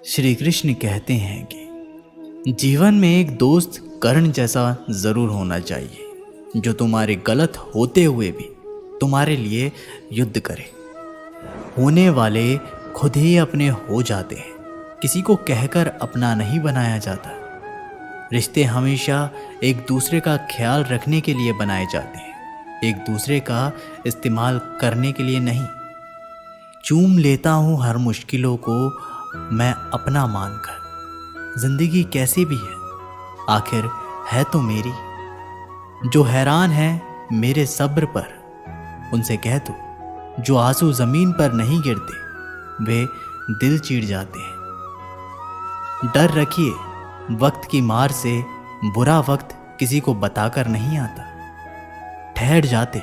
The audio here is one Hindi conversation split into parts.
श्री कृष्ण कहते हैं कि जीवन में एक दोस्त कर्ण जैसा ज़रूर होना चाहिए जो तुम्हारे गलत होते हुए भी तुम्हारे लिए युद्ध करे। होने वाले खुद ही अपने हो जाते हैं, किसी को कहकर अपना नहीं बनाया जाता। रिश्ते हमेशा एक दूसरे का ख्याल रखने के लिए बनाए जाते हैं, एक दूसरे का इस्तेमाल करने के लिए नहीं। चूम लेता हूँ हर मुश्किलों को मैं अपना मानकर। जिंदगी कैसी भी है आखिर है तो मेरी। जो हैरान है मेरे सब्र पर उनसे कह दो, जो आंसू जमीन पर नहीं गिरते वे दिल चीर जाते हैं। डर रखिए वक्त की मार से, बुरा वक्त किसी को बताकर नहीं आता। ठहर जाते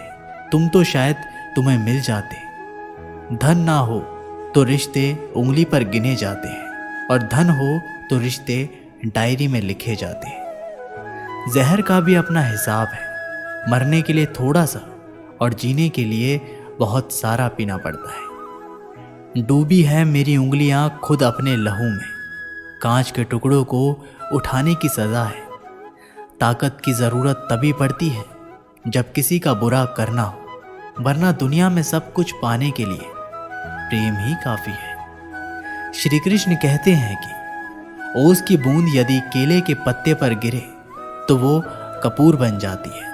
तुम तो शायद तुम्हें मिल जाते। धन ना हो तो रिश्ते उंगली पर गिने जाते हैं और धन हो तो रिश्ते डायरी में लिखे जाते हैं। जहर का भी अपना हिसाब है, मरने के लिए थोड़ा सा और जीने के लिए बहुत सारा पीना पड़ता है। डूबी है मेरी उंगलियां खुद अपने लहू में, कांच के टुकड़ों को उठाने की सजा है। ताकत की ज़रूरत तभी पड़ती है जब किसी का बुरा करना हो, वरना दुनिया में सब कुछ पाने के लिए प्रेम ही काफ़ी है। श्री कृष्ण कहते हैं कि ओस की बूंद यदि केले के पत्ते पर गिरे तो वो कपूर बन जाती है,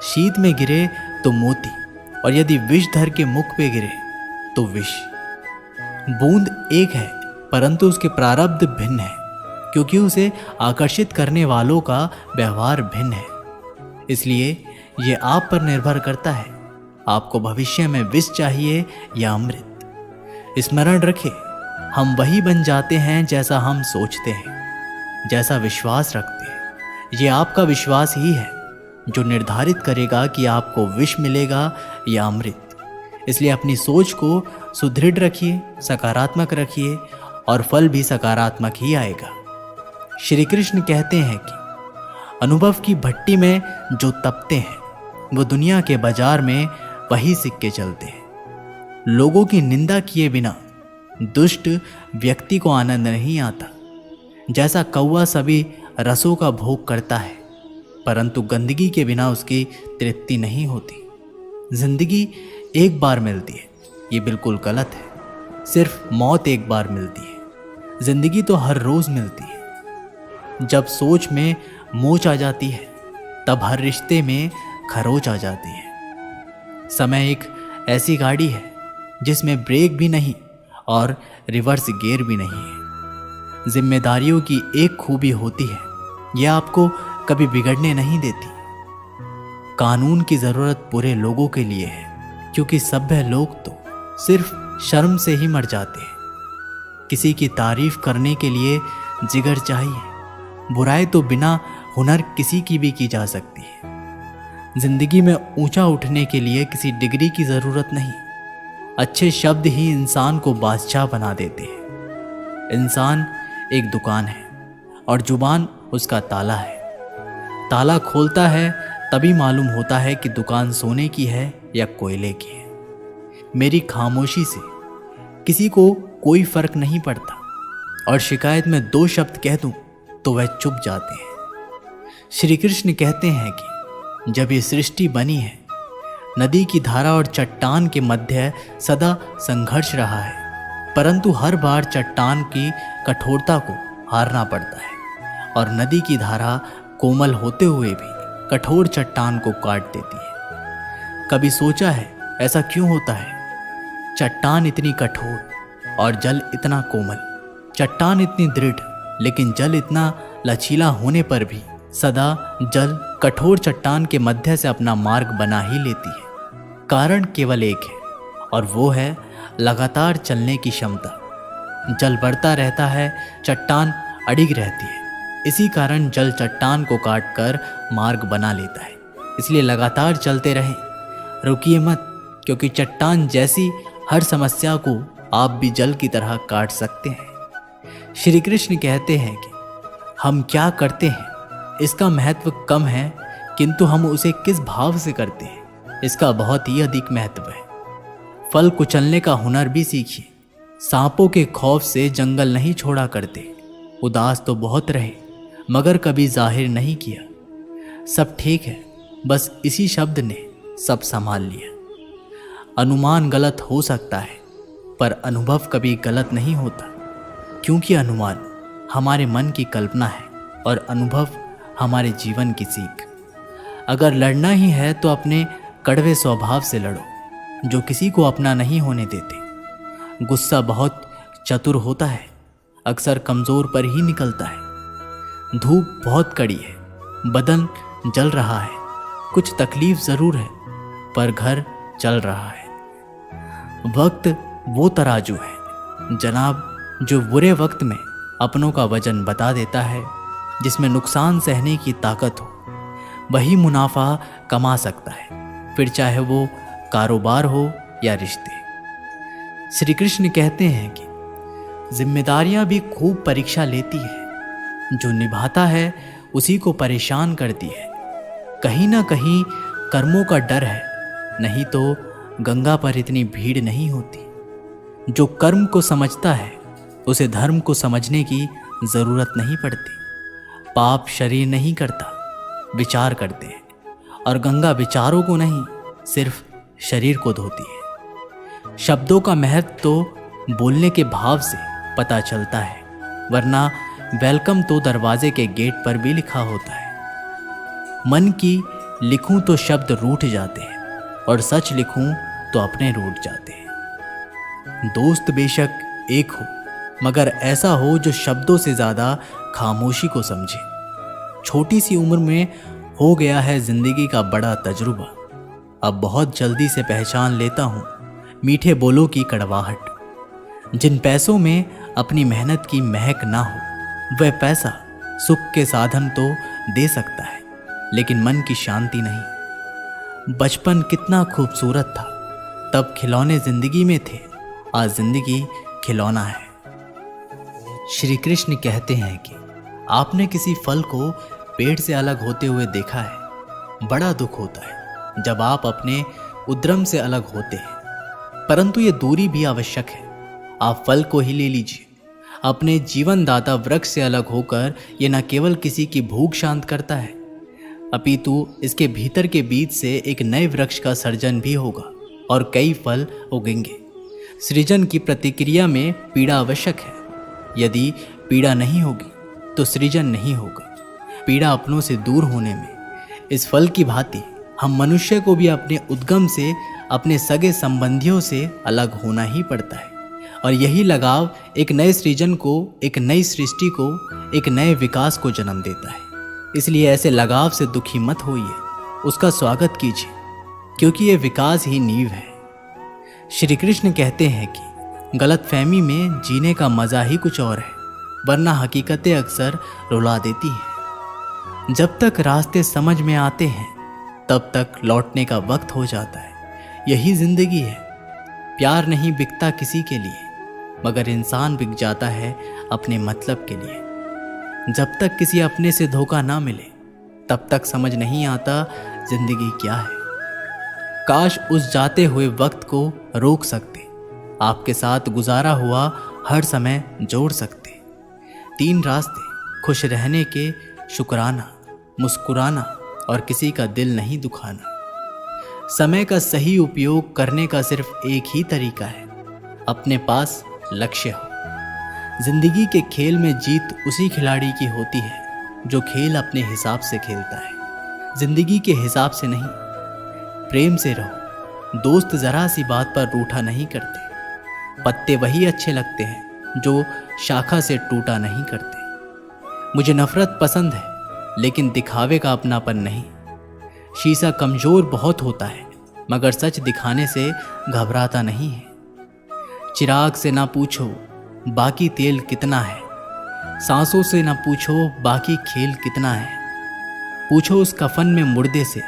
शीत में गिरे तो मोती, और यदि विषधर के मुख पे गिरे तो विष। बूंद एक है परंतु उसके प्रारब्ध भिन्न है, क्योंकि उसे आकर्षित करने वालों का व्यवहार भिन्न है। इसलिए ये आप पर निर्भर करता है, आपको भविष्य में विष चाहिए या अमृत। स्मरण रखें, हम वही बन जाते हैं जैसा हम सोचते हैं, जैसा विश्वास रखते हैं। ये आपका विश्वास ही है जो निर्धारित करेगा कि आपको विष मिलेगा या अमृत। इसलिए अपनी सोच को सुदृढ़ रखिए, सकारात्मक रखिए और फल भी सकारात्मक ही आएगा। श्री कृष्ण कहते हैं कि अनुभव की भट्टी में जो तपते हैं वो दुनिया के बाजार में वही सिक्के चलते हैं। लोगों की निंदा किए बिना दुष्ट व्यक्ति को आनंद नहीं आता। जैसा कौवा सभी रसों का भोग करता है परंतु गंदगी के बिना उसकी तृप्ति नहीं होती। जिंदगी एक बार मिलती है, ये बिल्कुल गलत है। सिर्फ मौत एक बार मिलती है, जिंदगी तो हर रोज मिलती है। जब सोच में मोच आ जाती है तब हर रिश्ते में खरोच आ जाती है। समय एक ऐसी गाड़ी है जिसमें ब्रेक भी नहीं और रिवर्स गियर भी नहीं है। जिम्मेदारियों की एक खूबी होती है, यह आपको कभी बिगड़ने नहीं देती। कानून की जरूरत पूरे लोगों के लिए है, क्योंकि सभ्य लोग तो सिर्फ शर्म से ही मर जाते हैं। किसी की तारीफ करने के लिए जिगर चाहिए। बुराई तो बिना हुनर किसी की भी की जा सकती है। जिंदगी में ऊंचा उठने के लिए किसी डिग्री की जरूरत नहीं। अच्छे शब्द ही इंसान को बादशाह बना देते हैं। इंसान एक दुकान है और जुबान उसका ताला है। ताला खोलता है तभी मालूम होता है कि दुकान सोने की है या कोयले की है। मेरी खामोशी से किसी को कोई फर्क नहीं पड़ता और शिकायत में 2 शब्द कह दूं तो वह चुप जाते हैं। श्री कृष्ण कहते हैं कि जब ये सृष्टि बनी है, नदी की धारा और चट्टान के मध्य सदा संघर्ष रहा है, परंतु हर बार चट्टान की कठोरता को हारना पड़ता है और नदी की धारा कोमल होते हुए भी कठोर चट्टान को काट देती है। कभी सोचा है ऐसा क्यों होता है? चट्टान इतनी कठोर और जल इतना कोमल, चट्टान इतनी दृढ़ लेकिन जल इतना लचीला होने पर भी सदा जल कठोर चट्टान के मध्य से अपना मार्ग बना ही लेती है। कारण केवल एक है और वो है लगातार चलने की क्षमता। जल बढ़ता रहता है, चट्टान अडिग रहती है। इसी कारण जल चट्टान को काटकर मार्ग बना लेता है। इसलिए लगातार चलते रहें, रुकिए मत, क्योंकि चट्टान जैसी हर समस्या को आप भी जल की तरह काट सकते हैं। श्री कृष्ण कहते हैं कि हम क्या करते हैं इसका महत्व कम है, किंतु हम उसे किस भाव से करते हैं इसका बहुत ही अधिक महत्व है। फल कुचलने का हुनर भी सीखिए, सांपों के खौफ से जंगल नहीं छोड़ा करते। उदास तो बहुत रहे मगर कभी जाहिर नहीं किया। सब ठीक है, बस इसी शब्द ने सब संभाल लिया। अनुमान गलत हो सकता है पर अनुभव कभी गलत नहीं होता, क्योंकि अनुमान हमारे मन की कल्पना है और अनुभव हमारे जीवन की सीख। अगर लड़ना ही है तो अपने कड़वे स्वभाव से लड़ो, जो किसी को अपना नहीं होने देते। गुस्सा बहुत चतुर होता है, अक्सर कमज़ोर पर ही निकलता है। धूप बहुत कड़ी है, बदन जल रहा है, कुछ तकलीफ ज़रूर है पर घर चल रहा है। वक्त वो तराजू है जनाब, जो बुरे वक्त में अपनों का वजन बता देता है। जिसमें नुकसान सहने की ताकत हो वही मुनाफा कमा सकता है, फिर चाहे वो कारोबार हो या रिश्ते। श्री कृष्ण कहते हैं कि जिम्मेदारियां भी खूब परीक्षा लेती है, जो निभाता है उसी को परेशान करती है। कहीं ना कहीं कर्मों का डर है, नहीं तो गंगा पर इतनी भीड़ नहीं होती। जो कर्म को समझता है उसे धर्म को समझने की जरूरत नहीं पड़ती। पाप शरीर नहीं करता, विचार करते हैं, और गंगा विचारों को नहीं सिर्फ शरीर को धोती है। शब्दों का महत्व तो बोलने के भाव से पता चलता है, वरना वेलकम तो दरवाजे के गेट पर भी लिखा होता है। मन की लिखूं तो शब्द रूठ जाते हैं और सच लिखूं तो अपने रूठ जाते हैं। दोस्त बेशक एक हो मगर ऐसा हो जो शब्दों से ज़्यादा खामोशी को समझे। छोटी सी उम्र में हो गया है जिंदगी का बड़ा तजुर्बा, अब बहुत जल्दी से पहचान लेता हूँ मीठे बोलों की कड़वाहट। जिन पैसों में अपनी मेहनत की महक ना हो वह पैसा सुख के साधन तो दे सकता है, लेकिन मन की शांति नहीं। बचपन कितना खूबसूरत था, तब खिलौने जिंदगी में थे, आज जिंदगी खिलौना है। श्री कृष्ण कहते हैं कि आपने किसी फल को पेड़ से अलग होते हुए देखा है। बड़ा दुख होता है जब आप अपने उद्यम से अलग होते हैं, परंतु ये दूरी भी आवश्यक है। आप फल को ही ले लीजिए, अपने जीवनदाता वृक्ष से अलग होकर ये न केवल किसी की भूख शांत करता है, अपितु इसके भीतर के बीज से एक नए वृक्ष का सर्जन भी होगा और कई फल उगेंगे। सृजन की प्रतिक्रिया में पीड़ा आवश्यक है। यदि पीड़ा नहीं होगी तो सृजन नहीं होगा। पीड़ा अपनों से दूर होने में इस फल की भांति हम मनुष्य को भी अपने उद्गम से, अपने सगे संबंधियों से अलग होना ही पड़ता है। और यही लगाव एक नए सृजन को, एक नई सृष्टि को, एक नए विकास को जन्म देता है। इसलिए ऐसे लगाव से दुखी मत होइए, उसका स्वागत कीजिए, क्योंकि ये विकास ही नींव है। श्री कृष्ण कहते हैं कि गलतफहमी में जीने का मज़ा ही कुछ और है, वरना हकीकतें अक्सर रुला देती हैं। जब तक रास्ते समझ में आते हैं तब तक लौटने का वक्त हो जाता है। यही जिंदगी है। प्यार नहीं बिकता किसी के लिए, मगर इंसान बिक जाता है अपने मतलब के लिए। जब तक किसी अपने से धोखा ना मिले तब तक समझ नहीं आता जिंदगी क्या है। काश उस जाते हुए वक्त को रोक सकते, आपके साथ गुजारा हुआ हर समय जोड़ सकते। 3 रास्ते, खुश रहने के, शुक्राना, मुस्कुराना और किसी का दिल नहीं दुखाना। समय का सही उपयोग करने का सिर्फ एक ही तरीका है, अपने पास लक्ष्य हो। जिंदगी के खेल में जीत उसी खिलाड़ी की होती है जो खेल अपने हिसाब से खेलता है, जिंदगी के हिसाब से नहीं। प्रेम से रहो, दोस्त जरा सी बात पर रूठा नहीं करते। पत्ते वही अच्छे लगते हैं जो शाखा से टूटा नहीं करते। मुझे नफरत पसंद है लेकिन दिखावे का अपनापन नहीं। शीशा कमजोर बहुत होता है मगर सच दिखाने से घबराता नहीं है। चिराग से ना पूछो बाकी तेल कितना है, सांसों से ना पूछो बाकी खेल कितना है। पूछो उस कफन में मुर्दे से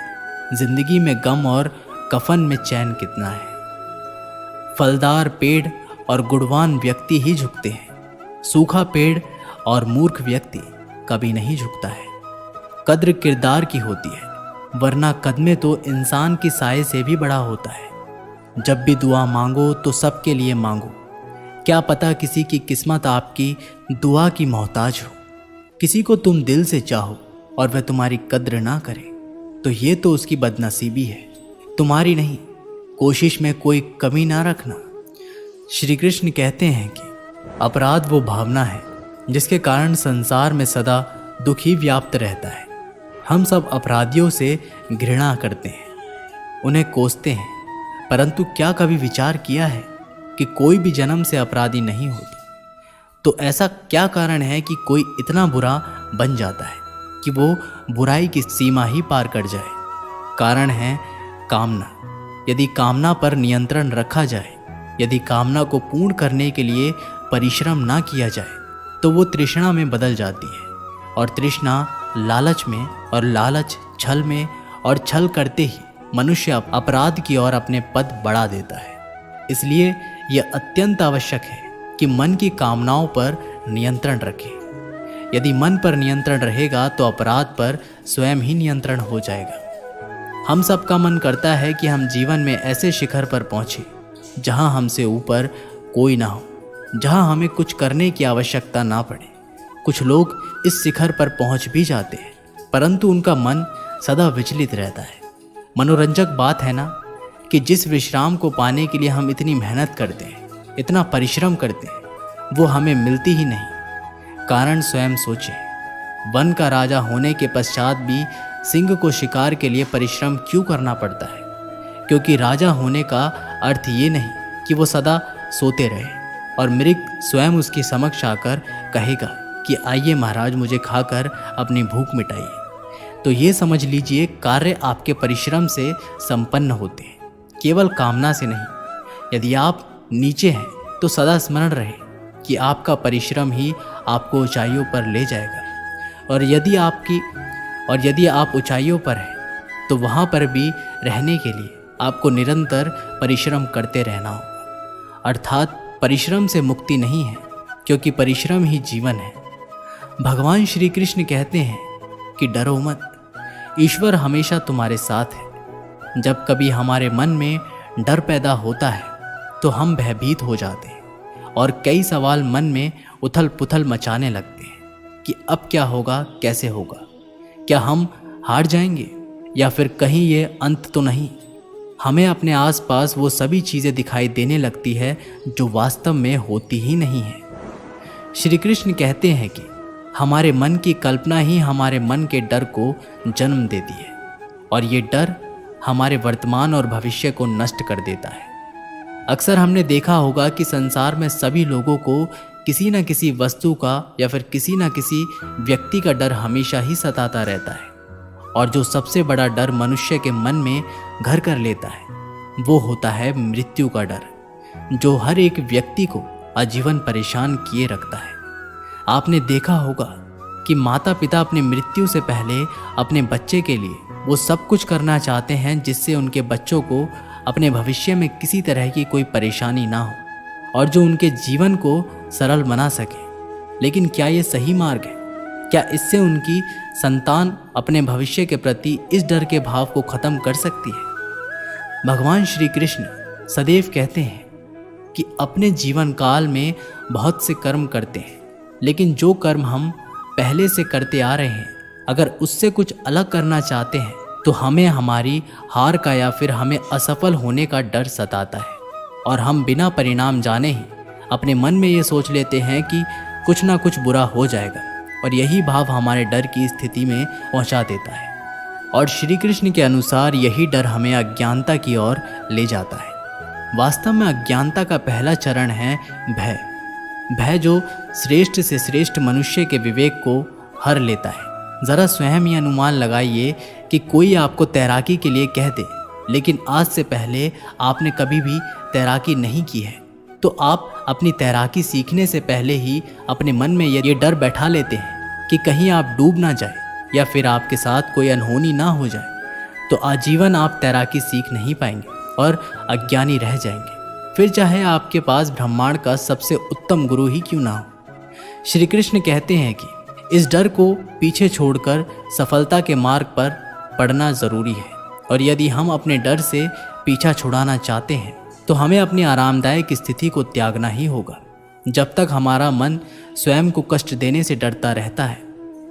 जिंदगी में गम और कफन में चैन कितना है। फलदार पेड़ और गुणवान व्यक्ति ही झुकते हैं, सूखा पेड़ और मूर्ख व्यक्ति कभी नहीं झुकता है। कद्र किरदार की होती है, वरना कदमे तो इंसान की साय से भी बड़ा होता है। जब भी दुआ मांगो तो सबके लिए मांगो, क्या पता किसी की किस्मत आपकी दुआ की मोहताज हो। किसी को तुम दिल से चाहो और वह तुम्हारी कद्र ना करे तो ये तो उसकी बदनसीबी है, तुम्हारी नहीं। कोशिश में कोई कमी ना रखना। श्री कृष्ण कहते हैं कि अपराध वो भावना है जिसके कारण संसार में सदा दुख ही व्याप्त रहता है। हम सब अपराधियों से घृणा करते हैं, उन्हें कोसते हैं, परंतु क्या कभी विचार किया है कि कोई भी जन्म से अपराधी नहीं होता? तो ऐसा क्या कारण है कि कोई इतना बुरा बन जाता है कि वो बुराई की सीमा ही पार कर जाए? कारण है कामना। यदि कामना पर नियंत्रण रखा जाए, यदि कामना को पूर्ण करने के लिए परिश्रम ना किया जाए तो वो तृष्णा में बदल जाती है, और तृष्णा लालच में, और लालच छल में, और छल करते ही मनुष्य अपराध की ओर अपने पद बढ़ा देता है। इसलिए यह अत्यंत आवश्यक है कि मन की कामनाओं पर नियंत्रण रखे। यदि मन पर नियंत्रण रहेगा तो अपराध पर स्वयं ही नियंत्रण हो जाएगा। हम सबका मन करता है कि हम जीवन में ऐसे शिखर पर पहुंचे जहां हमसे ऊपर कोई ना हो, जहां हमें कुछ करने की आवश्यकता ना पड़े। कुछ लोग इस शिखर पर पहुंच भी जाते हैं, परंतु उनका मन सदा विचलित रहता है। मनोरंजक बात है ना कि जिस विश्राम को पाने के लिए हम इतनी मेहनत करते हैं, इतना परिश्रम करते हैं, वो हमें मिलती ही नहीं। कारण स्वयं सोचें। वन का राजा होने के पश्चात भी सिंह को शिकार के लिए परिश्रम क्यों करना पड़ता है? क्योंकि राजा होने का अर्थ ये नहीं कि वो सदा सोते रहे और मृग स्वयं उसके समक्ष आकर कहेगा कि आइए महाराज, मुझे खाकर अपनी भूख मिटाइए। तो ये समझ लीजिए, कार्य आपके परिश्रम से संपन्न होते हैं, केवल कामना से नहीं। यदि आप नीचे हैं तो सदा स्मरण रहे कि आपका परिश्रम ही आपको ऊंचाइयों पर ले जाएगा, और यदि आप ऊंचाइयों पर हैं तो वहाँ पर भी रहने के लिए आपको निरंतर परिश्रम करते रहना होगा। अर्थात परिश्रम से मुक्ति नहीं है, क्योंकि परिश्रम ही जीवन है। भगवान श्री कृष्ण कहते हैं कि डरो मत, ईश्वर हमेशा तुम्हारे साथ है। जब कभी हमारे मन में डर पैदा होता है तो हम भयभीत हो जाते हैं और कई सवाल मन में उथल पुथल मचाने लगते हैं कि अब क्या होगा, कैसे होगा, क्या हम हार जाएंगे या फिर कहीं ये अंत तो नहीं। हमें अपने आसपास वो सभी चीज़ें दिखाई देने लगती है जो वास्तव में होती ही नहीं है। श्री कृष्ण कहते हैं कि हमारे मन की कल्पना ही हमारे मन के डर को जन्म देती है, और ये डर हमारे वर्तमान और भविष्य को नष्ट कर देता है। अक्सर हमने देखा होगा कि संसार में सभी लोगों को किसी न किसी वस्तु का या फिर किसी न किसी व्यक्ति का डर हमेशा ही सताता रहता है, और जो सबसे बड़ा डर मनुष्य के मन में घर कर लेता है वो होता है मृत्यु का डर, जो हर एक व्यक्ति को आजीवन परेशान किए रखता है। आपने देखा होगा कि माता पिता अपनी मृत्यु से पहले अपने बच्चे के लिए वो सब कुछ करना चाहते हैं जिससे उनके बच्चों को अपने भविष्य में किसी तरह की कोई परेशानी ना हो और जो उनके जीवन को सरल बना सके। लेकिन क्या ये सही मार्ग है? क्या इससे उनकी संतान अपने भविष्य के प्रति इस डर के भाव को खत्म कर सकती है? भगवान श्री कृष्ण सदैव कहते हैं कि अपने जीवन काल में बहुत से कर्म करते हैं, लेकिन जो कर्म हम पहले से करते आ रहे हैं, अगर उससे कुछ अलग करना चाहते हैं तो हमें हमारी हार का या फिर हमें असफल होने का डर सताता है, और हम बिना परिणाम जाने ही अपने मन में ये सोच लेते हैं कि कुछ ना कुछ बुरा हो जाएगा, और यही भाव हमारे डर की स्थिति में पहुंचा देता है। और श्री कृष्ण के अनुसार यही डर हमें अज्ञानता की ओर ले जाता है। वास्तव में अज्ञानता का पहला चरण है भय। भय जो श्रेष्ठ से श्रेष्ठ मनुष्य के विवेक को हर लेता है। ज़रा स्वयं ही अनुमान लगाइए कि कोई आपको तैराकी के लिए कह दे, लेकिन आज से पहले आपने कभी भी तैराकी नहीं की है, तो आप अपनी तैराकी सीखने से पहले ही अपने मन में ये डर बैठा लेते हैं कि कहीं आप डूब ना जाए या फिर आपके साथ कोई अनहोनी ना हो जाए। तो आजीवन आप तैराकी सीख नहीं पाएंगे और अज्ञानी रह जाएंगे, फिर चाहे आपके पास ब्रह्मांड का सबसे उत्तम गुरु ही क्यों ना हो। श्री कृष्ण कहते हैं कि इस डर को पीछे छोड़कर सफलता के मार्ग पर पड़ना ज़रूरी है, और यदि हम अपने डर से पीछा छुड़ाना चाहते हैं तो हमें अपनी आरामदायक स्थिति को त्यागना ही होगा। जब तक हमारा मन स्वयं को कष्ट देने से डरता रहता है,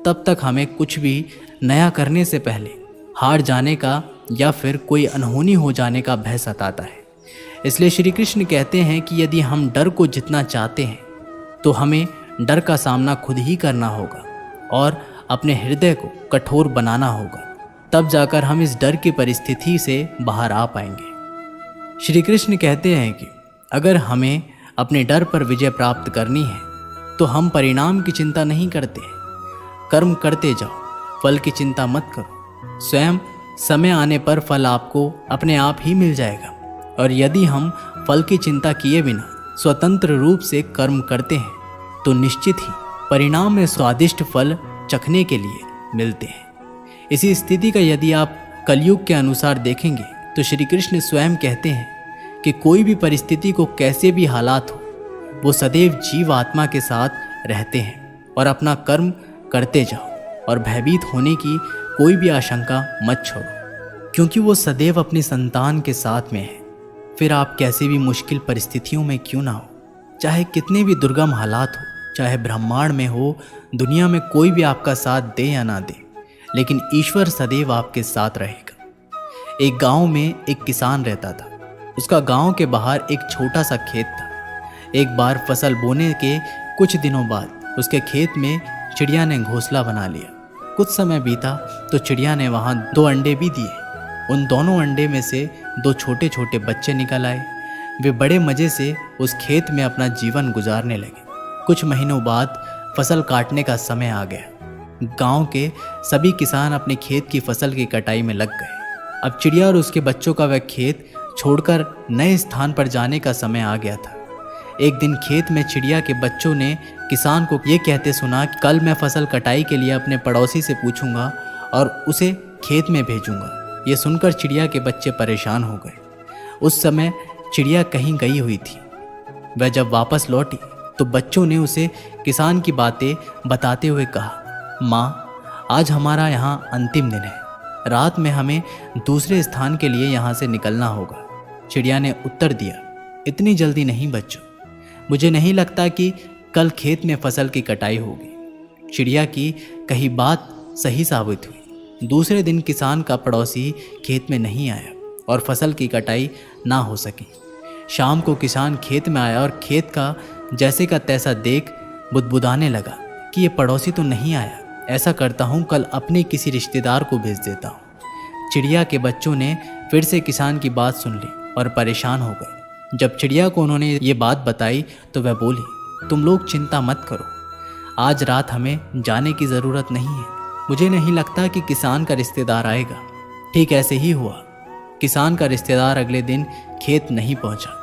तब तक हमें कुछ भी नया करने से पहले हार जाने का या फिर कोई अनहोनी हो जाने का भय सताता है। इसलिए श्री कृष्ण कहते हैं कि यदि हम डर को जितना चाहते हैं तो हमें डर का सामना खुद ही करना होगा और अपने हृदय को कठोर बनाना होगा। तब जाकर हम इस डर की परिस्थिति से बाहर आ पाएंगे। श्री कृष्ण कहते हैं कि अगर हमें अपने डर पर विजय प्राप्त करनी है तो हम परिणाम की चिंता नहीं करते, कर्म करते जाओ, फल की चिंता मत करो। स्वयं समय आने पर फल आपको अपने आप ही मिल जाएगा। और यदि हम फल की चिंता किए बिना स्वतंत्र रूप से कर्म करते हैं तो निश्चित ही परिणाम में स्वादिष्ट फल चखने के लिए मिलते हैं। इसी स्थिति का यदि आप कलयुग के अनुसार देखेंगे तो श्री कृष्ण स्वयं कहते हैं कि कोई भी परिस्थिति को कैसे भी हालात हो, वो सदैव जीव आत्मा के साथ रहते हैं और अपना कर्म करते जाओ और भयभीत होने की कोई भी आशंका मत छोड़ो, क्योंकि वो सदैव अपनी संतान के साथ में है। फिर आप कैसी भी मुश्किल परिस्थितियों में क्यों ना हो, चाहे कितने भी दुर्गम हालात हो, चाहे ब्रह्मांड में हो, दुनिया में कोई भी आपका साथ दे या ना दे, लेकिन ईश्वर सदैव आपके साथ रहेगा। एक गांव में एक किसान रहता था। उसका गांव के बाहर एक छोटा सा खेत था। एक बार फसल बोने के कुछ दिनों बाद उसके खेत में चिड़िया ने घोंसला बना लिया। कुछ समय बीता तो चिड़िया ने वहां 2 अंडे भी दिए। उन दोनों अंडे में से 2 छोटे छोटे बच्चे निकल आए। वे बड़े मज़े से उस खेत में अपना जीवन गुजारने लगे। कुछ महीनों बाद फसल काटने का समय आ गया। गांव के सभी किसान अपने खेत की फसल की कटाई में लग गए। अब चिड़िया और उसके बच्चों का वह खेत छोड़कर नए स्थान पर जाने का समय आ गया था। एक दिन खेत में चिड़िया के बच्चों ने किसान को ये कहते सुना कि कल मैं फसल कटाई के लिए अपने पड़ोसी से पूछूंगा और उसे खेत में भेजूंगा। ये सुनकर चिड़िया के बच्चे परेशान हो गए। उस समय चिड़िया कहीं गई हुई थी। वह जब वापस लौटी तो बच्चों ने उसे किसान की बातें बताते हुए कहा, माँ, आज हमारा यहाँ अंतिम दिन है। रात में हमें दूसरे स्थान के लिए यहाँ से निकलना होगा। चिड़िया ने उत्तर दिया, इतनी जल्दी नहीं बच्चों, मुझे नहीं लगता कि कल खेत में फसल की कटाई होगी। चिड़िया की कही बात सही साबित हुई। दूसरे दिन किसान का पड़ोसी खेत में नहीं आया और फसल की कटाई ना हो सकी। शाम को किसान खेत में आया और खेत का जैसे का तैसा देख बुदबुदाने लगा कि ये पड़ोसी तो नहीं आया। ऐसा करता हूँ, कल अपने किसी रिश्तेदार को भेज देता हूँ। चिड़िया के बच्चों ने फिर से किसान की बात सुन ली और परेशान हो गए। जब चिड़िया को उन्होंने ये बात बताई तो वह बोली, तुम लोग चिंता मत करो, आज रात हमें जाने की ज़रूरत नहीं है। मुझे नहीं लगता कि किसान का रिश्तेदार आएगा। ठीक ऐसे ही हुआ। किसान का रिश्तेदार अगले दिन खेत नहीं पहुंचा।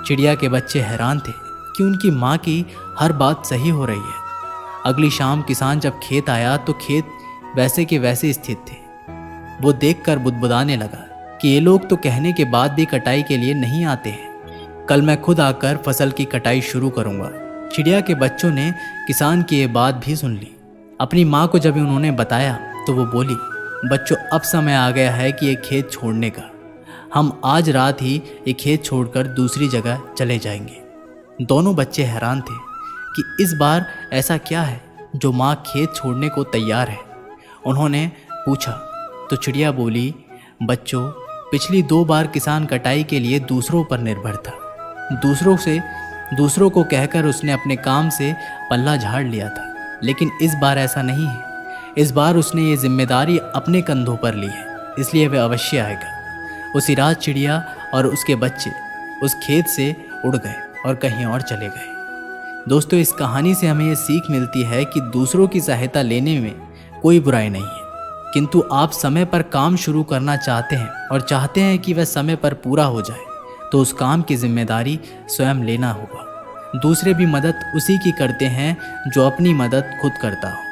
चिड़िया के बच्चे हैरान थे कि उनकी माँ की हर बात सही हो रही है। अगली शाम किसान जब खेत आया तो खेत वैसे के वैसे स्थित थे। वो देखकर बुदबुदाने लगा कि ये लोग तो कहने के बाद भी कटाई के लिए नहीं आते हैं। कल मैं खुद आकर फसल की कटाई शुरू करूंगा। चिड़िया के बच्चों ने किसान की ये बात भी सुन ली। अपनी माँ को जब उन्होंने बताया तो वो बोली, बच्चों, अब समय आ गया है कि ये खेत छोड़ने का। हम आज रात ही ये खेत छोड़कर दूसरी जगह चले जाएंगे। दोनों बच्चे हैरान थे कि इस बार ऐसा क्या है जो माँ खेत छोड़ने को तैयार है। उन्होंने पूछा तो चिड़िया बोली, बच्चों, पिछली 2 बार किसान कटाई के लिए दूसरों पर निर्भर था। दूसरों को कहकर उसने अपने काम से पल्ला झाड़ लिया था, लेकिन इस बार ऐसा नहीं है। इस बार उसने ये जिम्मेदारी अपने कंधों पर ली है, इसलिए वह अवश्य आएगा। उसी रात चिड़िया और उसके बच्चे उस खेत से उड़ गए और कहीं और चले गए। दोस्तों, इस कहानी से हमें ये सीख मिलती है कि दूसरों की सहायता लेने में कोई बुराई नहीं है, किंतु आप समय पर काम शुरू करना चाहते हैं और चाहते हैं कि वह समय पर पूरा हो जाए, तो उस काम की जिम्मेदारी स्वयं लेना होगा। दूसरे भी मदद उसी की करते हैं जो अपनी मदद खुद करता हो।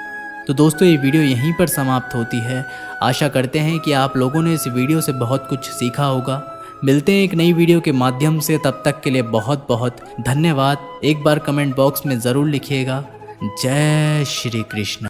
तो दोस्तों, ये वीडियो यहीं पर समाप्त होती है। आशा करते हैं कि आप लोगों ने इस वीडियो से बहुत कुछ सीखा होगा। मिलते हैं एक नई वीडियो के माध्यम से, तब तक के लिए बहुत बहुत धन्यवाद। एक बार कमेंट बॉक्स में ज़रूर लिखिएगा, जय श्री कृष्ण।